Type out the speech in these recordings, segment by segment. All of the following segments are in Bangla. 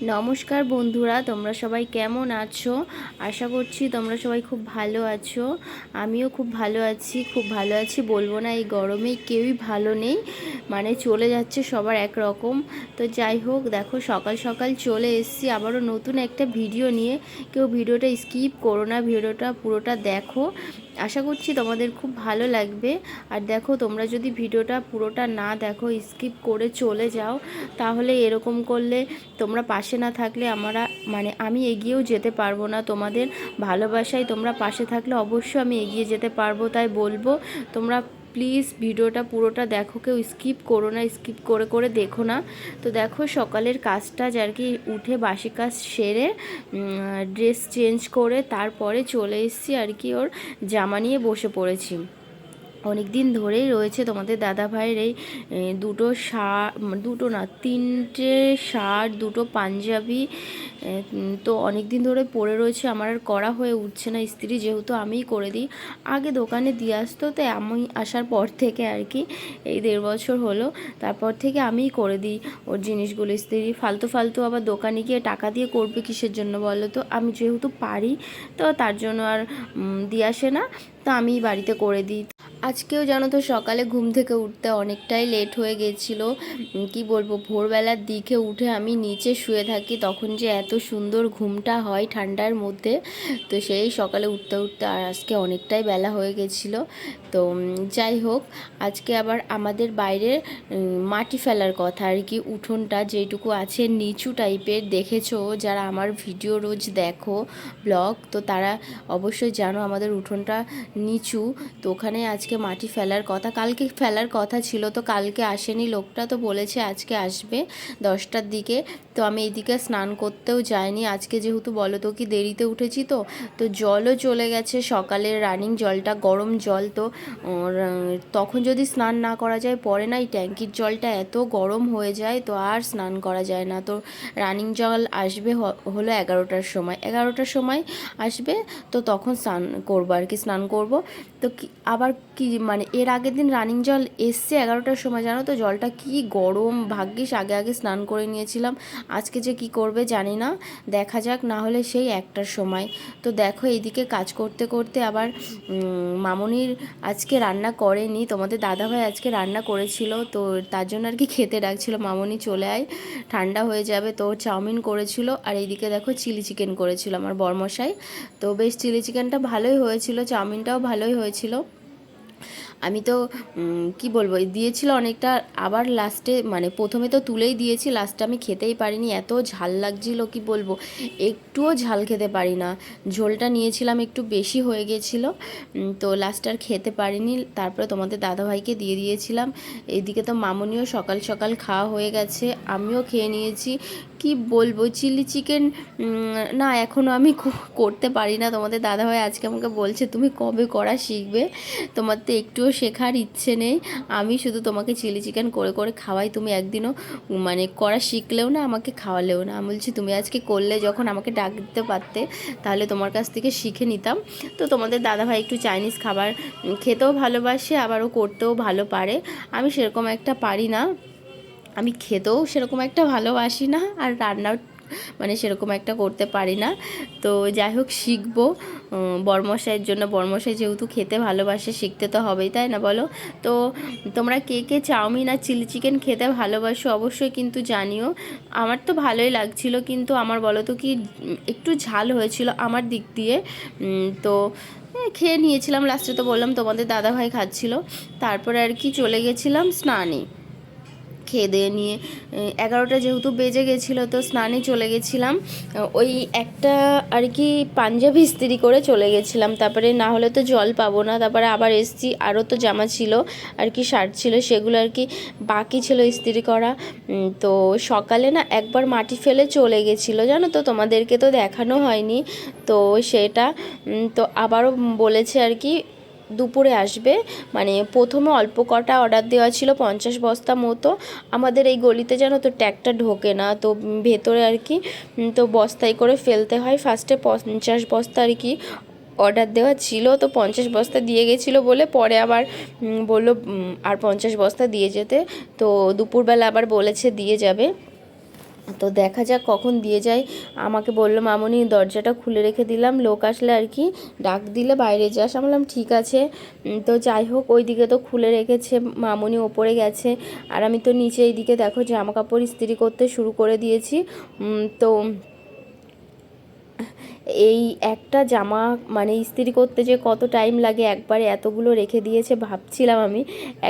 নমস্কার বন্ধুরা, তোমরা সবাই কেমন আছো? আশা করছি তোমরা সবাই খুব ভালো আছো। আমিও খুব ভালো আছি, খুব ভালো আছি বলবো না, এই গরমে কেউই ভালো নেই, মানে চলে যাচ্ছে সবার একরকম। তো যাই হোক, দেখো সকাল সকাল চলে এসেছি আবারও নতুন একটা ভিডিও নিয়ে। কেউ ভিডিওটা স্কিপ করো না, ভিডিওটা পুরোটা দেখো, আশা করছি তোমাদের খুব ভালো লাগবে। আর দেখো, তোমরা যদি ভিডিওটা পুরোটা না দেখো, স্কিপ করে চলে যাও, তাহলে এরকম করলে তোমরা পাশে না থাকলে আমি এগিয়েও যেতে পারবো না। তোমাদের ভালোবাসায় তোমরা পাশে থাকলে অবশ্যই আমি এগিয়ে যেতে পারবো। তাই বলবো, তোমরা প্লিজ ভিডিওটা পুরোটা দেখো, কেউ স্কিপ করো না, স্কিপ করে করে দেখো না। তো দেখো, সকালের কাজটা আর কি উঠে বাসি কাজ সেরে ড্রেস চেঞ্জ করে তারপরে চলে এসেছি আর কি, ওর জামা নিয়ে বসে পড়েছি। অনেক দিন ধরেই রয়েছে তোমাদের দাদা ভাইয়ের এই দুটো শার্ট, দুটো না তিনটে শার্ট, দুটো পাঞ্জাবি, তো অনেক দিন ধরে পরে রয়েছে। আমার আর করা হয়ে উঠছে না ইস্ত্রি, যেহেতু আমিই করে দিই। আগে দোকানে দিয়ে আসতো, তো আমি আসার পর থেকে আর কি, এই 1.5 বছর হলো, তারপর থেকে আমিই করে দিই ওর জিনিসগুলো ইস্ত্রি। ফালতু ফালতু আবার দোকানে গিয়ে টাকা দিয়ে করবে কিসের জন্য বলো তো? আমি যেহেতু পারি, তো তার জন্য আর দিয়ে আসে না, তো আমিই বাড়িতে করে দিই। আজকেও জানো তো, সকালে ঘুম থেকে উঠতে অনেকটাই লেট হয়ে গেছিলো। কি বলবো, ভোরবেলার দিকে উঠে আমি নিচে শুয়ে থাকি, তখন যে এত সুন্দর ঘুমটা হয় ঠান্ডার মধ্যে। তো সেই সকালে উঠতে উঠতে আর আজকে অনেকটাই বেলা হয়ে গেছিলো। তো যাই হোক, আজকে আবার আমাদের বাইরে মাটি ফেলার কথা আর কি। উঠোনটা যেটুকু আছে নিচু টাইপের, দেখেছো যারা আমার ভিডিও রোজ দেখো ব্লগ, তো তারা অবশ্যই জানো আমাদের উঠোনটা নিচু। তো ওখানে আজকে মাটি ফেলার কথা, কালকে ফেলার কথা ছিল, তো কালকে আসেনি লোকটা, তো বলেছে আজকে আসবে 10টার দিকে। তো আমি এইদিকে স্নান করতেও যাইনি আজকে, যেহেতু বলো তো কি দেরিতে উঠেছি, তো জলও চলে গেছে, সকালের রানিং জলটা, গরম জল। তো তখন যদি স্নান না করা যায়, পরে না এই ট্যাঙ্কির জলটা এত গরম হয়ে যায়, তো আর স্নান করা যায় না। তো রানিং জল আসবে হলো 11টার সময়, 11টার সময় আসবে, তো তখন স্নান করবো আর কি, স্নান করব। তো আবার কি মানে এর আগের দিন রানিং জল এসছে 11টার সময়, জানো তো জলটা কি গরম। ভাগ্যিস আগে আগে স্নান করে নিয়েছিলাম। আজকে যে কি করবে জানি না, দেখা যাক, না হলে সেই 1টার সময়। তো দেখো, এইদিকে কাজ করতে করতে আবার মামনির আজকে রান্না করেনি, তোমাদের দাদাভাই আজকে রান্না করেছিল, তো তার জন্য আর কি খেতে ডাকছিল, মামনি চলে আয় ঠান্ডা হয়ে যাবে। তো চাউমিন করেছিল, আর এইদিকে দেখো চিলি চিকেন করেছিল আমার বরমশাই। তো বেশ চিলি চিকেনটা ভালোই হয়েছিল, চাউমিনটাও ভালোই হয়েছিল। আমি তো কি বলবো, দিয়েছিল অনেকটা, আবার লাস্টে মানে প্রথমে তো তুলেই দিয়েছি, লাস্টে আমি খেতেই পারিনি, এত ঝাল লাগছিল কি বলবো, একটুও ঝাল খেতে পারি না। ঝোলটা নিয়েছিলাম একটু বেশি হয়ে গেছিলো, তো লাস্টে আর খেতে পারিনি। তারপরে তোমাদের দাদাভাইকে দিয়ে দিয়েছিলাম। এইদিকে তো মামুনিও সকাল সকাল খাওয়া হয়ে গেছে, আমিও খেয়ে নিয়েছি। কি বলবো, চিলি চিকেন না এখনও আমি করতে পারি না। তোমাদের দাদাভাই আজকে আমাকে বলছে তুমি কবে করা শিখবে, তোমার তো একটুও শেখার ইচ্ছে নেই, আমি শুধু তোমাকে চিলি চিকেন করে করে খাওয়াই, তুমি একদিনও মানে করা শিখলেও না, আমাকে খাওয়ালেও না। আমি বলছি তুমি আজকে করলে যখন, আমাকে ডাক দিতে পারতে, তাহলে তোমার কাছ থেকে শিখে নিতাম। তো তোমাদের দাদাভাই একটু চাইনিজ খাবার খেতেও ভালোবাসে, আবার ও করতেও ভালো পারে। আমি সেরকম একটা পারি না, আমি খেতেও সেরকম একটা ভালোবাসি না, আর রান্নাও মানে সেরকম একটা করতে পারি না। তো যাই হোক, শিখবো বরমশাইয়ের জন্য, বরমশাই যেহেতু খেতে ভালোবাসে, শিখতে তো হবেই, তাই না বলো? তো তোমরা কে কে চাউমিন আর চিলি চিকেন খেতে ভালোবাসো অবশ্যই কিন্তু জানিও। আমার তো ভালোই লাগছিল, কিন্তু আমার বলো তো কি একটু ঝাল হয়েছিল আমার দিক দিয়ে। তো খেয়ে নিয়েছিলাম, লাস্টে তো বললাম তোমাদের দাদাভাই খাচ্ছিল, তারপরে আর কি চলে গেছিলাম স্নানে। খেয়ে দিয়ে নিয়ে 11টা যেহেতু বেজে গেছিলো, তো স্নানে চলে গেছিলাম। ওই একটা আর কি পাঞ্জাবি ইস্ত্রি করে চলে গেছিলাম, তারপরে না হলে তো জল পাবো না। তারপরে আবার এসছি, আরও তো জামা ছিল আর কি, শার্ট ছিল, সেগুলো আর কি বাকি ছিল ইস্ত্রি করা। তো সকালে না একবার মাটি ফেলে চলে গেছিলো, জানো তো, তোমাদেরকে তো দেখানো হয়নি। তো সেটা তো আবারও বলেছে আর কি দুপুরে আসবে। মানে প্রথমে অল্প কটা অর্ডার দেওয়া ছিল, 50 বস্তা মতো। আমাদের এই গলিতে জানো তো ট্যাগটা ঢোকে না, তো ভেতরে আর কি, তো বস্তায় করে ফেলতে হয়। ফার্স্টে 50 বস্তা আর কি অর্ডার দেওয়া ছিল, তো 50 বস্তা দিয়ে গেছিলো বলে পরে আবার বললো আর 50 বস্তা দিয়ে যেতে। তো দুপুরবেলা আবার বলেছে দিয়ে যাবে। তো দেখা যাক কখন দিয়ে যায়। আমাকে বললো মামনি দরজাটা খুলে রেখে দিলাম, লোক আসলে আর কি ডাক দিলে বাইরে যাস। আমি বললাম ঠিক আছে। তো যাই হোক ওইদিকে তো খুলে রেখেছে, মামনি ওপরে গেছে আর আমি তো নিচে এইদিকে দেখো জামা কাপড় ইস্ত্রি করতে শুরু করে দিয়েছি। তো এই একটা জামা মানে ইস্ত্রি করতে যে কত টাইম লাগে, একবারে এতগুলো রেখে দিয়েছে। ভাবছিলাম আমি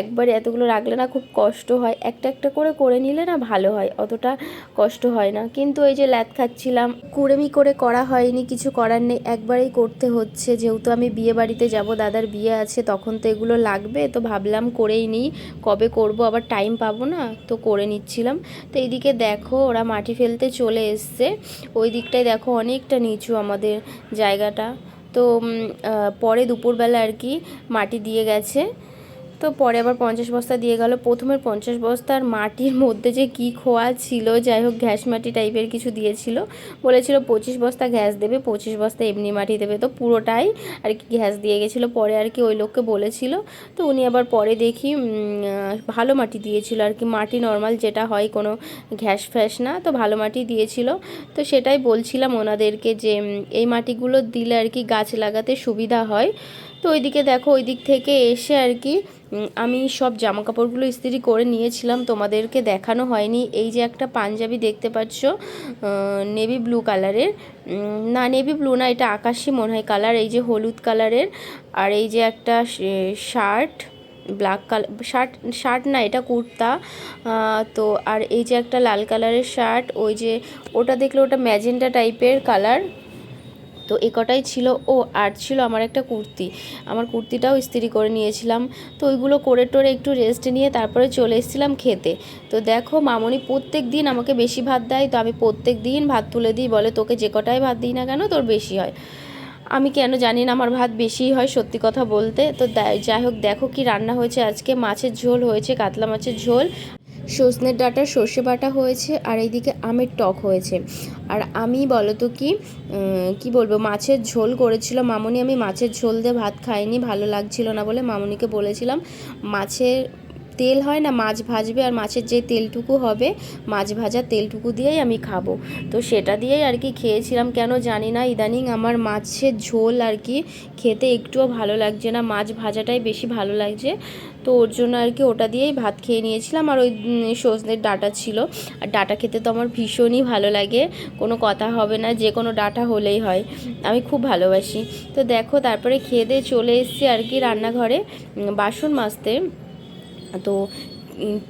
একবারে এতগুলো রাখলে না খুব কষ্ট হয়, একটা একটা করে করে নিলে না ভালো হয়, অতটা কষ্ট হয় না। কিন্তু এই যে ল্যাদ খাচ্ছিলাম, কুড়েমি করে করা হয়নি, কিছু করার নেই, একবারেই করতে হচ্ছে। যেহেতু আমি বিয়ে বাড়িতে যাব, দাদার বিয়ে আছে, তখন তো এগুলো লাগবে, তো ভাবলাম করেই নিই, কবে করব আবার টাইম পাবো না, তো করে নিচ্ছিলাম। তো এইদিকে দেখো ওরা মাটি ফেলতে চলে এসছে, ওই দিকটায় দেখো অনেকটা নিচু আমাদের জায়গাটা। তো পরে দুপুরবেলা আর কি মাটি দিয়ে গেছে, তো পরে আবার 50 বস্তা দিয়ে গেল। প্রথমের 50 বস্তার মাটির মধ্যে যে কি খোয়া ছিল, যাই হোক ঘ্যাস মাটি টাইপের কিছু দিয়েছিল, বলেছিল 25 বস্তা ঘ্যাস দেবে, 25 বস্তা এমনি মাটি দেবে, তো পুরোটাই আর কি ঘ্যাস দিয়ে গেছিলো। পরে আর কি ওই লোককে বলেছিল, তো উনি আবার পরে দেখি ভালো মাটি দিয়েছিল আর কি, মাটি নর্মাল যেটা হয়, কোনো ঘ্যাস ফ্যাস না, তো ভালো মাটি দিয়েছিল। তো সেটাই বলছিলাম ওনাদেরকে যে এই মাটিগুলো দিলে আর কি গাছ লাগাতে সুবিধা হয়। তো ওইদিকে দেখো ওই দিক থেকে এসে আর কি আমি সব জামা কাপড়গুলো ইস্ত্রি করে নিয়েছিলাম, তোমাদেরকে দেখানো হয়নি। এই যে একটা পাঞ্জাবি দেখতে পাচ্ছ নেভি ব্লু কালারের, না নেভি ব্লু না, এটা আকাশি মনে হয় কালার, এই যে হলুদ কালারের। আর এই যে একটা শার্ট ব্ল্যাক কালার, শার্ট না এটা কুর্তা। তো আর এই যে একটা লাল কালারের শার্ট, ওই যে ওটা দেখলে ওটা ম্যাজেন্টা টাইপের কালার। তো এ কটাই ছিল। ও আর ছিল আমার একটা কুর্তি, আমার কুর্তিটাও ইস্ত্রি করে নিয়েছিলাম। তো ওইগুলো করে টোরে একটু রেস্ট নিয়ে তারপরে চলে এসেছিলাম খেতে। তো দেখো মামনি প্রত্যেক দিন আমাকে বেশি ভাত দেয়, তো আমি প্রত্যেক দিন ভাত তুলে দিই, বলে তোকে যে কটাই ভাত দিই না কেন তোর বেশি হয়। আমি কেন জানি না, আমার ভাত বেশিই হয় সত্যি কথা বলতে। তো যাই হোক দেখো কি রান্না হয়েছে আজকে, মাছের ঝোল হয়েছে, কাতলা মাছের ঝোল, সজনের ডাঁটা সর্ষে বাটা হয়েছে, আর এইদিকে আমের টক হয়েছে। আর আমি বলো তো কি বলবো, মাছের ঝোল করেছিল মামনি, আমি মাছের ঝোল দিয়ে ভাত খাইনি, ভালো লাগছিল না বলে মামনিকে বলেছিলাম মাছের তেল হয় না, মাছ ভাজবে, আর মাছের যে তেলটুকু হবে মাছ ভাজার তেলটুকু দিয়েই আমি খাবো। তো সেটা দিয়েই আর কি খেয়েছিলাম। কেন জানি না ইদানিং আমার মাছের ঝোল আর কি খেতে একটুও ভালো লাগছে না, মাছ ভাজাটাই বেশি ভালো লাগছে। তো ওর জন্য আর কি ওটা দিয়েই ভাত খেয়ে নিয়েছিলাম। আর ওই সজনের ডাঁটা ছিল, আর ডাঁটা খেতে তো আমার ভীষণই ভালো লাগে, কোনো কথা হবে না, যে কোনো ডাঁটা হলেই হয়, আমি খুব ভালোবাসি। তো দেখো তারপরে খেয়ে দিয়ে চলে এসেছি আর কি রান্নাঘরে বাসন মাজতে। তো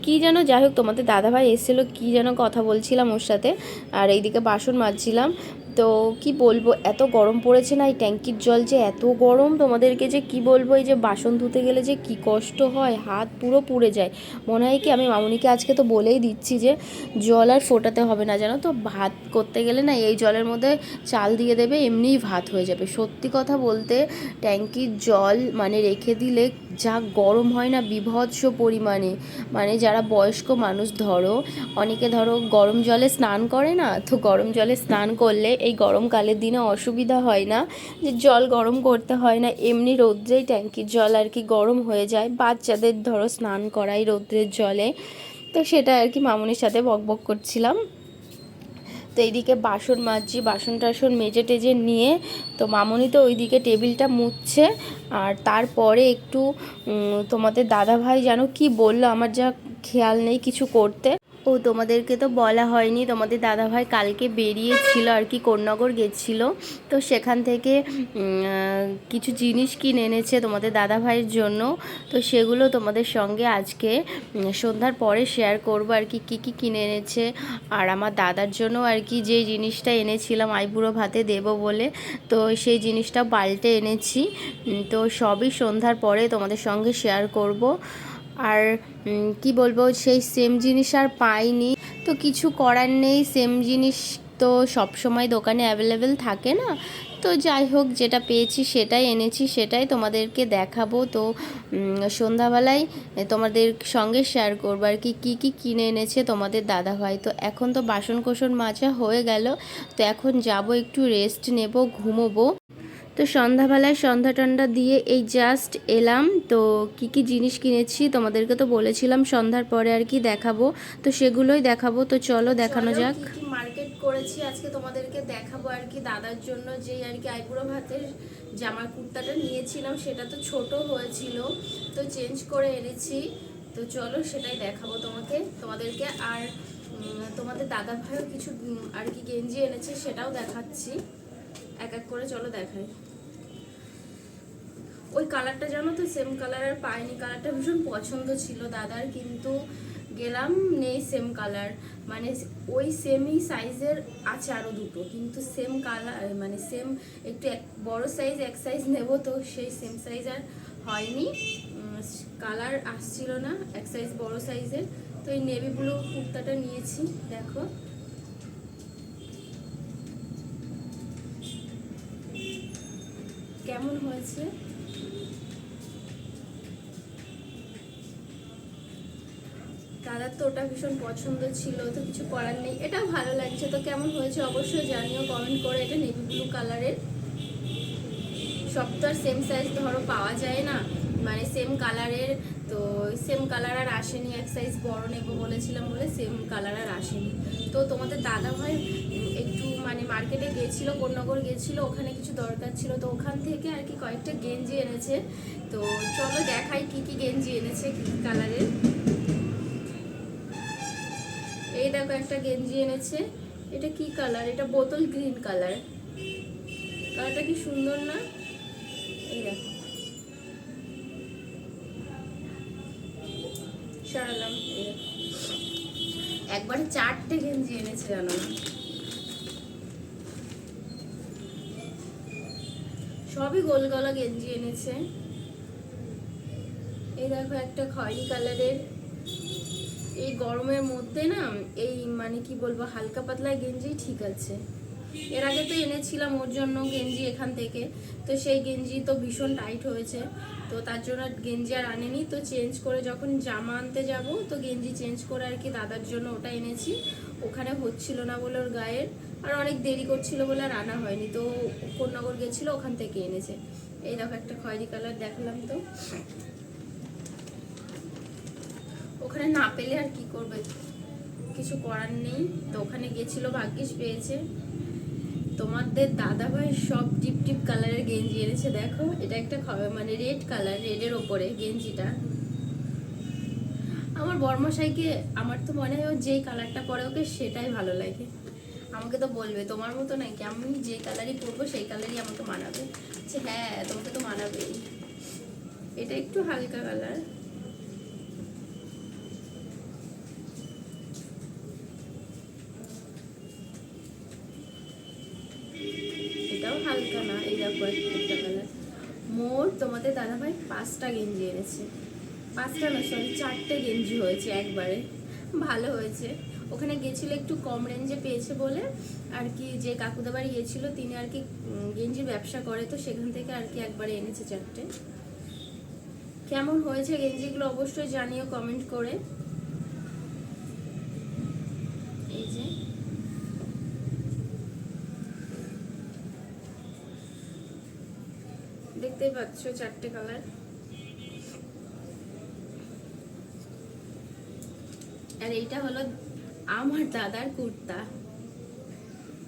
কী যেন, যাই হোক তোমাদের দাদাভাই এসেছিলো, কী যেন কথা বলছিলাম ওর সাথে, আর এইদিকে বাসন মাজছিলাম। তো কি বলবো, এত গরম পড়েছে না, এই ট্যাঙ্কির জল যে এত গরম, তোমাদেরকে যে কি বলবো, এই যে বাসন ধুতে গেলে যে কি কষ্ট হয়, হাত পুরো পুড়ে যায়। মনে হয় কি আমি মামুনিকে আজকে তো বলেই দিচ্ছি যে জল আর ফোটাতে হবে না, জানো তো ভাত করতে গেলে না এই জলের মধ্যে চাল দিয়ে দেবে, এমনিই ভাত হয়ে যাবে। সত্যি কথা বলতে ট্যাঙ্কির জল মানে রেখে দিলে যা গরম হয় না বীভৎস পরিমাণে, মানে যারা বয়স্ক মানুষ ধরো, অনেকে ধরো গরম জলে স্নান করে না, তো গরম জলে স্নান করলে এই গরমকালের দিনে অসুবিধা হয় না, যে জল গরম করতে হয় না, এমনি রৌদ্রেই ট্যাঙ্কির জল আর কি গরম হয়ে যায়। বাচ্চাদের ধরো স্নান করাই রৌদ্রের জলে, তো সেটা আর কি মামুনির সাথে বকবক করছিলাম। তো এইদিকে বাসন মাজছি, বাসন টাসন মেজে টেজে নিয়ে তো মামনি তো ওইদিকে টেবিলটা মুছছে। আর তারপরে একটু তোমাদের দাদাভাই জানো কি বললো, আমার যা খেয়াল নেই কিছু করতে। ও তোমাদেরকে তো বলা হয়নি, তোমাদের দাদাভাই কালকে বেরিয়েছিল আর কি, কোন্নগর গেছিলো, তো সেখান থেকে কিছু জিনিস কিনে এনেছে তোমাদের দাদাভাইয়ের জন্য। তো সেগুলো তোমাদের সঙ্গে আজকে সন্ধ্যার পরে শেয়ার করবো আর কি, কী কী কিনে এনেছে। আর আমার দাদার জন্য আর কি যে জিনিসটা এনেছিলাম আইবুড়ো ভাতে দেব বলে, তো সেই জিনিসটা পাল্টে এনেছি। তো সবই সন্ধ্যার পরে তোমাদের সঙ্গে শেয়ার করব। আর কি বলবো, সেই সেম জিনিস আর পাইনি, তো কিছু করার নেই, সেম জিনিস তো সব সময় দোকানে অ্যাভেলেবেল থাকে না। তো যাই হোক যেটা পেয়েছি সেটাই এনেছি, সেটাই তোমাদেরকে দেখাবো। তো সন্ধ্যাবেলায় তোমাদের সঙ্গে শেয়ার করবো আর কি কী কী কিনে এনেছে তোমাদের দাদাভাই। তো এখন তো বাসন কোসন মাজা হয়ে গেল, তো এখন যাব একটু রেস্ট নেব, ঘুমোবো। তো সন্ধ্যাবেলায় সন্ধ্যা টন্ধ্যা দিয়ে এই জাস্ট এলাম। তো কি কি জিনিস কিনেছি তোমাদেরকে তো বলেছিলাম সন্ধ্যার পরে আর কি দেখাবো, তো সেগুলোই দেখাবো। তো চলো দেখানো যাক। কি কি মার্কেট করেছি আজকে তোমাদেরকে দেখাবো আর কি। দাদার জন্য যেই আর কি আইবুড়ো ভাতের জামার কুর্তাটা নিয়েছিলাম সেটা তো ছোট হয়েছিল, তো চেঞ্জ করে এনেছি। তো চলো সেটাই দেখাবো তোমাদেরকে। আর তোমাদের দাদা ভাইও কিছু আর কি গেঞ্জি এনেছে, সেটাও দেখাচ্ছি এক এক করে। চলো দেখাই। ওই কালারটা জানো তো, সেম কালার আর পাইনি। কালারটা ভীষণ পছন্দ ছিল দাদার, কিন্তু গেলাম নেই সেম কালার। মানে ওই সেমই সাইজের আছে আরও দুটো, কিন্তু সেম কালার মানে সেম একটু বড় সাইজ এক সাইজ নেব, তো সেই সেম সাইজ আর হয়নি, কালার আসছিল না এক সাইজ বড় সাইজের। তো এই নেভি ব্লু কুর্তাটা নিয়েছি, দেখো কেমন হয়েছে। দাদার তো ওটা ভীষণ পছন্দ ছিল, তো কিছু করার নেই। এটাও ভালো লাগছে। তো কেমন হয়েছে অবশ্যই জানিও কমেন্ট করে। এটা নেভি ব্লু কালারের। সব তো আর সেম সাইজ ধরো পাওয়া যায় না, মানে সেম কালারের। তো সেম কালার আর আসেনি, এক সাইজ বড় নেবো বলেছিলাম বলে সেম কালার আর আসেনি। তো তোমাদের দাদা ভাই একটু মানে মার্কেটে গেছিলো, কোন্নগর গেছিলো, ওখানে কিছু দরকার ছিল, তো ওখান থেকে আর কি কয়েকটা গেঞ্জি এনেছে। তো চলো দেখাই কি কি গেঞ্জি এনেছে, কি কি কালারের। এই দেখো একটা গেঞ্জি এনেছে। এটা কি কালার? এটা বোতল গ্রিন কালার। কালারটা কি সুন্দর না? এই দেখো, সরালাম। একবারে 4টে গেঞ্জি এনেছে জানো না, সবই গোল গলা গেঞ্জি এনেছে। এই দেখো একটা খয়েরি কালারের। এই গরমের মধ্যে না এই মানে কি বলবো, হালকা পাতলা গেঞ্জি ঠিক আছে। এর আগে তো এনেছিলাম ওর জন্য গেঞ্জি এখান থেকে, তো সেই গেঞ্জি তো ভীষণ টাইট হয়েছে, তো তার জন্য গেঞ্জি আর আনেনি। তো চেঞ্জ করে যখন জামা আনতে যাব, তো গেঞ্জি চেঞ্জ করে আর কি দাদার জন্য ওটা এনেছি। ওখানে হচ্ছিল না বলে ওর গায়ের, আর অনেক দেরি করছিল বলে আর আনা হয়নি, তো কোন্নগর গেছিল ওখান থেকে এনেছে। এই দেখো একটা খয়েরি কালার দেখালাম। তো ওখানে না পেলে আর কি করবে, কিছু করার নেই। তো ওখানে গেছিল, ভাগ্যিস পেয়েছে। তোমাদের দাদা ভাই সব টিপ টিপ কালারের গেঞ্জি এনেছে। দেখো এটা একটা মানে রেড কালার, রেডের ওপরে গেঞ্জিটা। আমার বর্মশাইকে, আমার তো মনে হয় যেই কালারটা পরে ওকে সেটাই ভালো লাগে। আমাকে তো বলবে তোমার মতো নাকি, আমি যে কালারই পরবো সেই কালারই আমাকে মানাবে। হ্যাঁ তোমাকে তো মানাবেই। এটা একটু হালকা কালার, এটাও হালকা না। এই দেখো একটা কালার। মোট তোমাদের দাদাভাই 5টা গেঞ্জি এনেছে। 5টা না, সরি 4টে গেঞ্জি হয়েছে একবারে। ভালো হয়েছে। ওখানে গেছিলো একটু কম রেঞ্জে পেয়েছে বলে আর কি। যে কাকুদা বাড়ি গিয়েছিল তিনি আর কি গেঞ্জির ব্যবসা করে, তো সেখান থেকে আর কি একবারে এনেছে 4টে। কেমন হয়েছে গেঞ্জিগুলো অবশ্যই জানিও কমেন্ট করে। এই যে দেখতেই পাচ্ছ 4টে কালার। আর এইটা হলো আমার দাদার কুর্তা।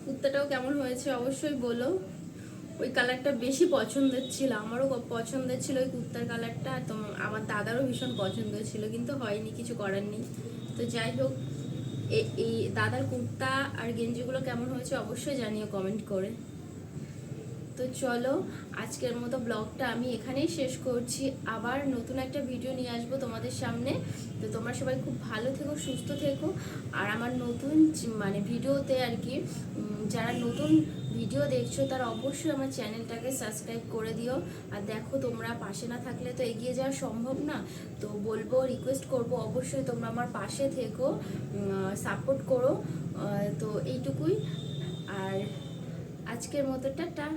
কুর্তাটাও কেমন হয়েছে অবশ্যই বলো। ওই কালারটা বেশি পছন্দের ছিল, আমারও পছন্দের ছিল ওই কুর্তার কালারটা, তো আমার দাদারও ভীষণ পছন্দ ছিল, কিন্তু হয়নি, কিছু করার নেই। তো যাই হোক, এই দাদার কুর্তা আর গেঞ্জিগুলো কেমন হয়েছে অবশ্যই জানিও কমেন্ট করে। তো চলো আজকের মতো ব্লগটা আমি এখানেই শেষ করছি। আবার নতুন একটা ভিডিও নিয়ে আসবো তোমাদের সামনে। তো তোমরা সবাই খুব ভালো থেকো, সুস্থ থেকো। আর আমার নতুন মানে ভিডিওতে আর কি যারা নতুন ভিডিও দেখছো তারা অবশ্যই আমার চ্যানেলটাকে সাবস্ক্রাইব করে দিও। আর দেখো তোমরা পাশে না থাকলে তো এগিয়ে যাওয়া সম্ভব না, তো বলবো, রিকোয়েস্ট করব অবশ্যই তোমরা আমার পাশে থেকো, সাপোর্ট করো। তো এইটুকুই। আর আজকের মতো টাটা।